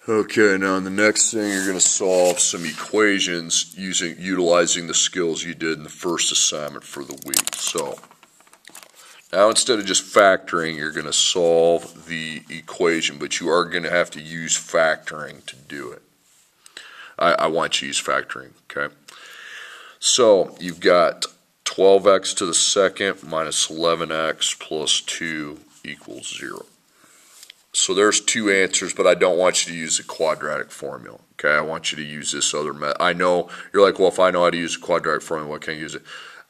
Okay, now the next thing you're going to solve some equations utilizing the skills you did in the first assignment for the week. So now instead of just factoring, you're going to solve the equation, but you are going to have to use factoring to do it. I want you to use factoring, okay? So you've got 12x to the second minus 11x plus 2 equals 0. So there's two answers, but I don't want you to use the quadratic formula. Okay, I want you to use this other method. I know you're like, well, if I know how to use the quadratic formula, why can't I use it?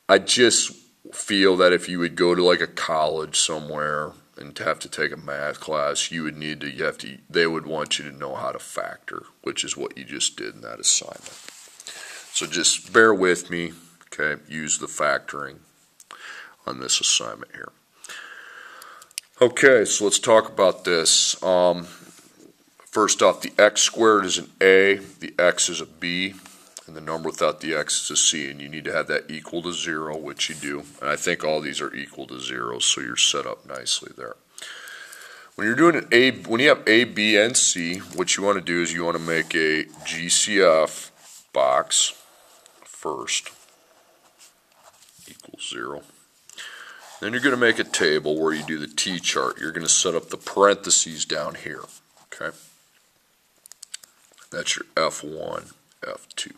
I just feel that if you would go to like a college somewhere and have to take a math class, you would need to, they would want you to know how to factor, which is what you just did in that assignment. So just bear with me, okay? Use the factoring on this assignment here. Okay, so let's talk about this. First off, the x squared is an a, the x is a b, and the number without the x is a c, and you need to have that equal to 0, which you do. And I think all these are equal to 0, so you're set up nicely there. When you're doing when you have a, b, and c, what you want to do is you want to make a GCF box first, equals 0. Then you're going to make a table where you do the t-chart. You're going to set up the parentheses down here, okay? That's your F1, F2.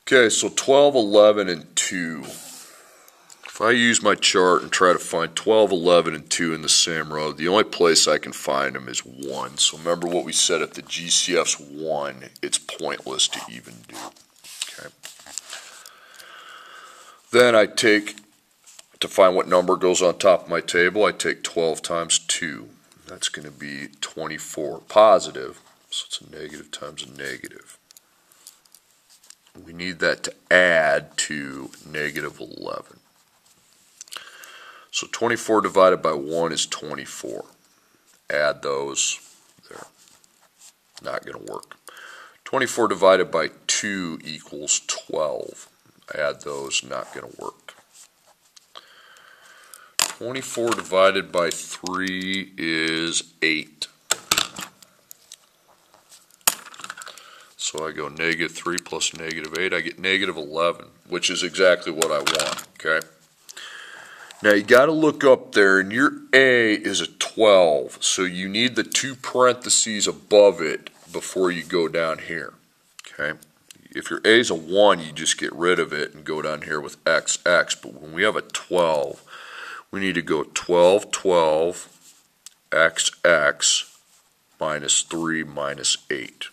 Okay, so 12, 11, and 2. If I use my chart and try to find 12, 11, and 2 in the same row, the only place I can find them is 1. So remember what we said, if the GCF's 1, it's pointless to even do, okay? Then I take, to find what number goes on top of my table, I take 12 times 2. That's going to be 24. Positive, so it's a negative times a negative. We need that to add to negative 11. So 24 divided by 1 is 24. Add those there. Not going to work. 24 divided by 2 equals 12. Add those, not going to work. 24 divided by 3 is 8. So I go negative 3 plus negative 8. I get negative 11, which is exactly what I want, okay? Now you got to look up there, and your A is a 12, so you need the two parentheses above it before you go down here, okay? If your A is a 1, you just get rid of it and go down here with x, x. But when we have a 12, we need to go 12, 12, x, x, minus 3, minus 8.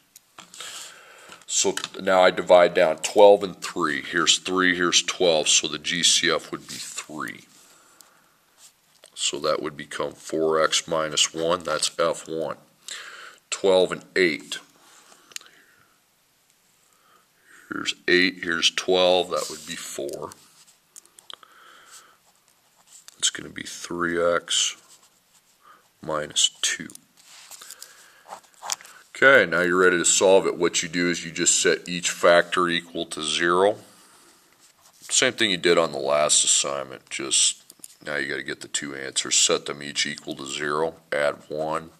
So now I divide down 12 and 3. Here's 3, here's 12, so the GCF would be 3. So that would become 4x minus 1, that's F1. 12 and 8. Here's 8, here's 12, that would be 4. It's going to be 3x minus 2. Okay, now you're ready to solve it. What you do is you just set each factor equal to 0. Same thing you did on the last assignment, just now you got to get the two answers. Set them each equal to 0, add 1.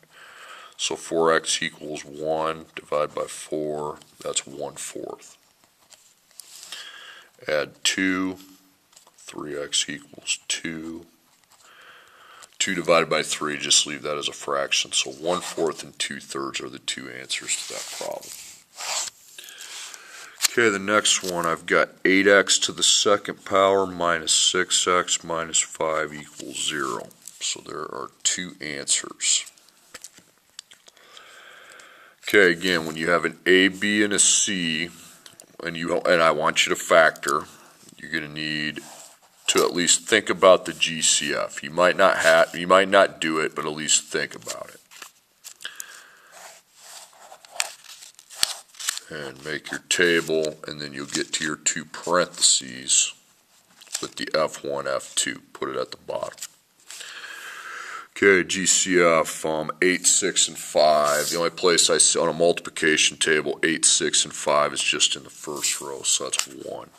So 4x equals 1, divide by 4, that's 1/4. Add 2, 3x equals 2. 2 divided by 3, just leave that as a fraction. So 1/4 and 2/3 are the two answers to that problem. Okay, the next one, I've got 8x to the second power minus 6x minus 5 equals 0. So there are two answers. Okay, again, when you have an A, B, and a C, and I want you to factor, you're going to need to at least think about the GCF. You might not do it, but at least think about it. And make your table, and then you'll get to your two parentheses with the F1, F2. Put it at the bottom. Okay, GCF 8, 6, and 5. The only place I see on a multiplication table 8, 6, and 5 is just in the first row, so that's 1.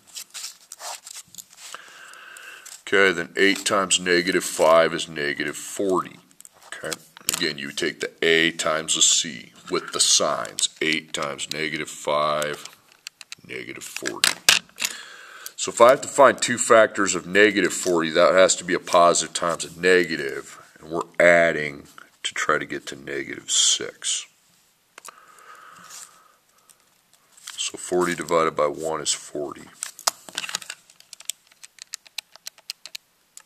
Okay, then 8 times negative 5 is negative 40. Okay, again, you would take the A times the C with the signs. 8 times -5, -40. So if I have to find two factors of -40, that has to be a positive times a negative, and we're adding to try to get to -6. So 40 divided by 1 is 40.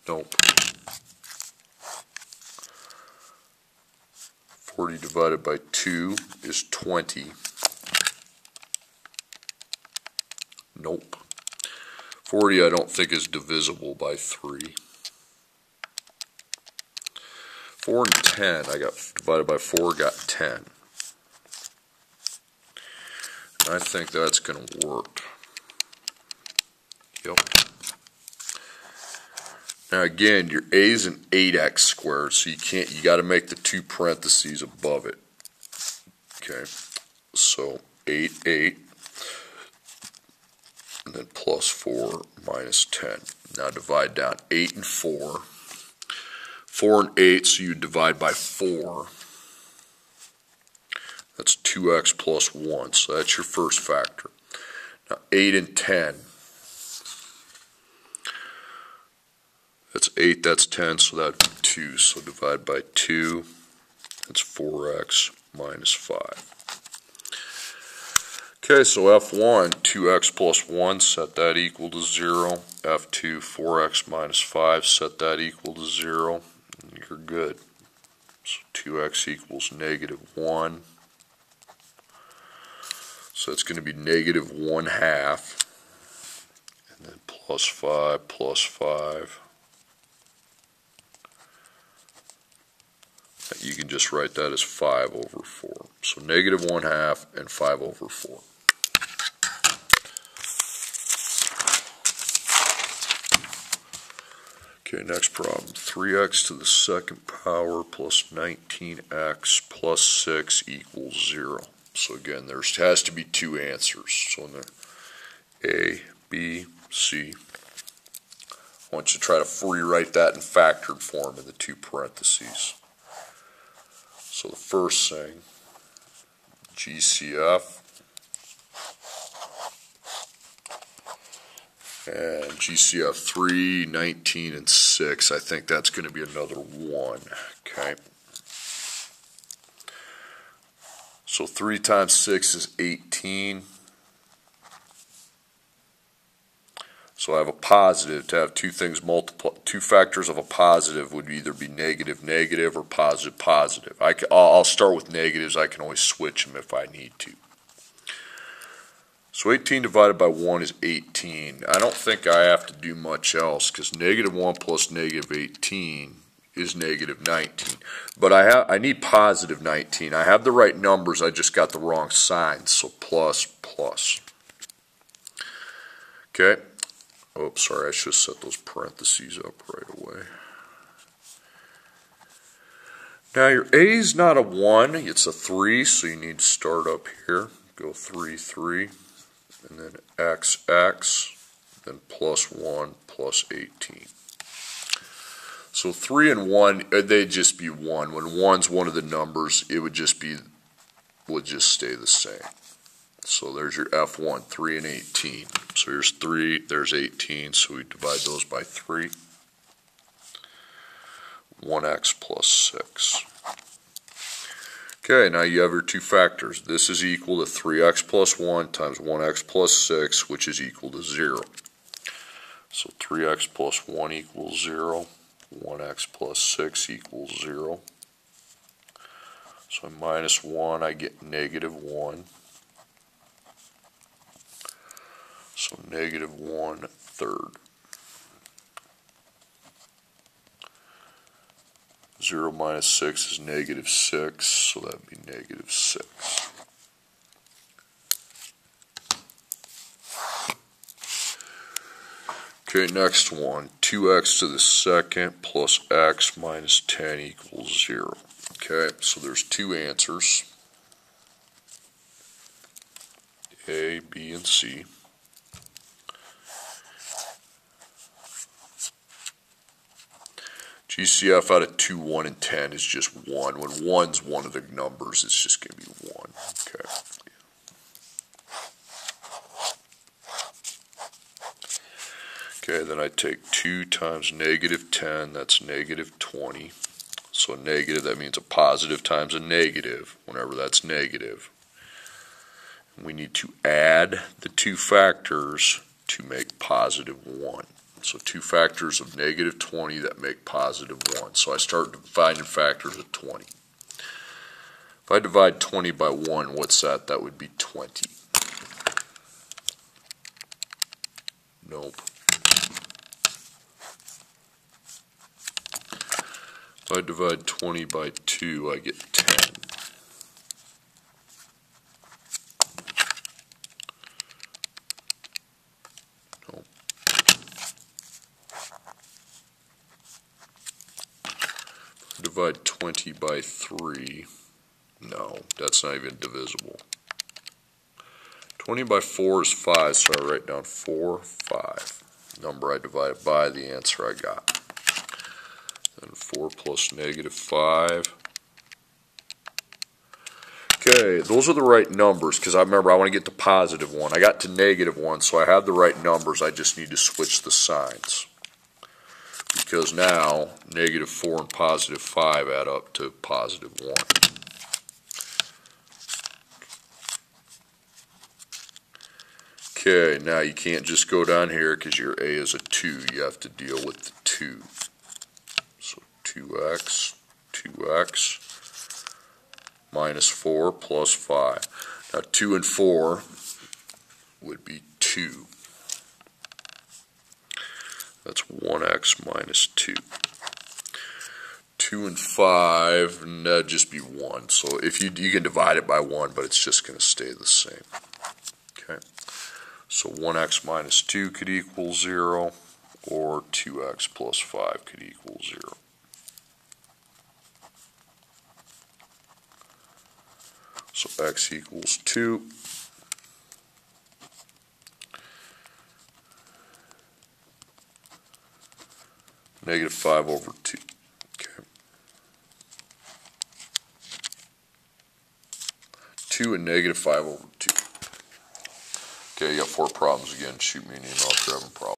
Nope. 40 divided by 2 is 20. Nope. 40 I don't think is divisible by 3. 4 and 10, I got divided by 4, got 10. And I think that's going to work. Yep. Now again, your A is an 8x squared, so you got to make the two parentheses above it. Okay, so 8, 8, and then plus 4 minus 10. Now divide down 8 and 4. 4 and 8, so you divide by 4. That's 2x plus 1, so that's your first factor. Now 8 and 10. That's 8, that's 10, so that'd be 2. So divide by 2, that's 4x minus 5. Okay, so F1, 2x plus 1, set that equal to 0. F2, 4x minus 5, set that equal to 0. And you're good. So 2x equals -1. So it's going to be -1/2. And then plus 5 plus 5. You can just write that as 5 over 4. So -1/2 and 5 over 4. Okay, next problem. 3x to the second power plus 19x plus 6 equals 0. So again, there has to be two answers. So in the A, B, C. I want you to try to rewrite that in factored form in the two parentheses. So the first thing, GCF and GCF 3, 19, and 6. I think that's going to be another 1. Okay. So 3 times 6 is 18. So I have a positive. To have two things multiply, two factors of a positive would either be negative, negative, or positive, positive. I'll start with negatives. I can always switch them if I need to. So 18 divided by 1 is 18. I don't think I have to do much else because -1 plus -18 is -19. But I need positive 19. I have the right numbers. I just got the wrong signs. So plus, plus. Okay. Oh, sorry, I should set those parentheses up right away. Now your A is not a 1, it's a 3, so you need to start up here. Go 3, 3, and then x, x, then plus 1, plus 18. So 3 and 1, they'd just be 1. When 1's one of the numbers, it would just stay the same. So there's your F1, 3 and 18. So here's 3, there's 18, so we divide those by 3. 1x plus 6. Okay, now you have your two factors. This is equal to 3x plus 1 times 1x plus 6, which is equal to 0. So 3x plus 1 equals 0. 1x plus 6 equals 0. So minus 1, I get -1. So -1/3. 0 minus 6 is -6, so that would be -6. Okay, next one. 2x to the second plus x minus 10 equals 0. Okay, so there's two answers. A, B, and C. GCF out of 2, 1, and 10 is just 1. When 1's one of the numbers, it's just going to be 1. Okay. Okay, then I take 2 times negative 10, that's negative 20. So negative, that means a positive times a negative, whenever that's negative. We need to add the 2 factors to make positive 1. So 2 factors of negative 20 that make positive 1. So I start dividing factors of 20. If I divide 20 by 1, what's that? That would be 20. Nope. If I divide 20 by 2, I get 10. Nope. If I divide 20 by 3, no, that's not even divisible. 20 by 4 is 5, so I write down 4, 5. Number I divided by, the answer I got. Then 4 plus negative 5. Okay, those are the right numbers, because I remember I want to get to positive 1. I got to negative 1, so I have the right numbers. I just need to switch the signs. Because now, negative 4 and positive 5 add up to positive 1. Okay, now you can't just go down here because your A is a 2. You have to deal with the 2. So 2x, 2x, minus 4 plus 5. Now 2 and 4 would be 2. That's 1x minus 2. 2 and 5, and that'd just be 1. So if you can divide it by 1, but it's just going to stay the same. Okay. So 1x minus 2 could equal 0, or 2x plus 5 could equal 0. So x equals 2. Negative 5 over 2. Okay. 2 and negative 5 over 2. Okay, you got 4 problems again. Shoot me an email if you're having problems.